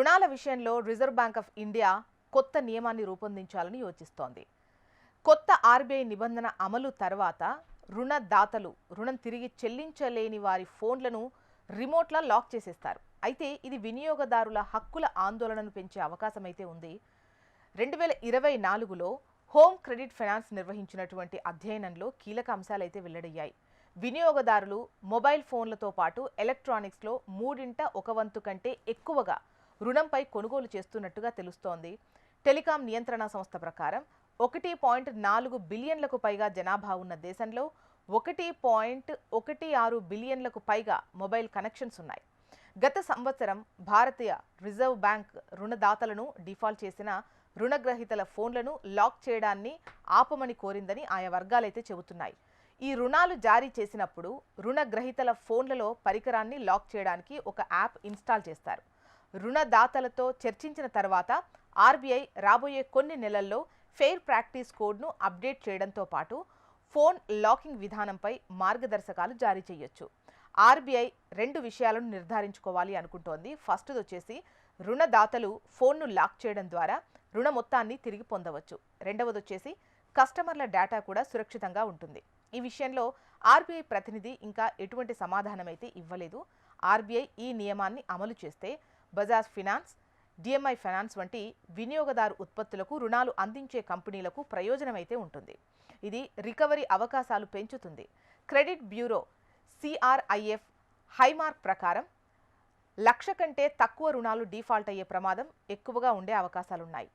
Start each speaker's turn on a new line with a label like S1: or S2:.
S1: రుణాల విషయంలో reserve bank of India కొత్త నియమాన్ని రూపొందించాలని యోచిస్తోంది. కొత్త ఆర్బీఐ నిబంధన అమలు తర్వాత రుణదాతలు రుణం తిరిగి చెల్లించలేని వారి ఫోన్లను రిమోట్లా లాక్ చేసేస్తారు. అయితే ఇది వినియోగదారుల హక్కుల ఆందోళనను పెంచే అవకాశం అయితే ఉంది. 2024లో హోమ్ క్రెడిట్ ఫైనాన్స్ నిర్వహించినటువంటి అధ్యయనంలో కీలక అంశాలైతే వెల్లడయ్యాయి. వినియోగదారులు మొబైల్ ఫోన్లతో పాటు ఎలక్ట్రానిక్స్లో మూడింట ఒక వంతు కంటే ఎక్కువగా రుణంపై కొనుగోలు చేస్తున్నట్టుగా తెలుస్తోంది. టెలికాం నియంత్రణ సంస్థ ప్రకారం 1.4 బిలియన్లకు పైగా జనాభా ఉన్న దేశంలో 1.16 బిలియన్లకు పైగా మొబైల్ కనెక్షన్స్ ఉన్నాయి. గత సంవత్సరం భారతీయ రిజర్వ్ బ్యాంక్ రుణదాతలను డిఫాల్ట్ చేసిన రుణగ్రహీతల ఫోన్లను లాక్ చేయడాన్ని ఆపమని కోరిందని ఆయా వర్గాలైతే చెబుతున్నాయి. ఈ రుణాలు జారీ చేసినప్పుడు రుణగ్రహీతల ఫోన్లలో పరికరాన్ని లాక్ చేయడానికి ఒక యాప్ ఇన్స్టాల్ చేస్తారు. రుణదాతలతో చర్చించిన తర్వాత ఆర్బీఐ రాబోయే కొన్ని నెలల్లో ఫెయిర్ ప్రాక్టీస్ కోడ్ను అప్డేట్ చేయడంతో పాటు ఫోన్ లాకింగ్ విధానంపై మార్గదర్శకాలు జారీ చేయొచ్చు. ఆర్బీఐ 2 విషయాలను నిర్ధారించుకోవాలి అనుకుంటోంది. ఫస్ట్ది వచ్చేసి రుణదాతలు ఫోన్ను లాక్ చేయడం ద్వారా రుణ మొత్తాన్ని తిరిగి పొందవచ్చు. రెండవది వచ్చేసి కస్టమర్ల డేటా కూడా సురక్షితంగా ఉంటుంది. ఈ విషయంలో ఆర్బీఐ ప్రతినిధి ఇంకా ఎటువంటి సమాధానం అయితే ఇవ్వలేదు. ఆర్బీఐ ఈ నియమాన్ని అమలు చేస్తే బజాజ్ ఫినాన్స్, డిఎంఐ ఫైనాన్స్ వంటి వినియోగదారు ఉత్పత్తులకు రుణాలు అందించే కంపెనీలకు ప్రయోజనమైతే ఉంటుంది. ఇది రికవరీ అవకాశాలు పెంచుతుంది. క్రెడిట్ బ్యూరో సిఆర్ఐఎఫ్ హైమార్క్ ప్రకారం 1,00,000 కంటే తక్కువ రుణాలు డిఫాల్ట్ అయ్యే ప్రమాదం ఎక్కువగా ఉండే అవకాశాలున్నాయి.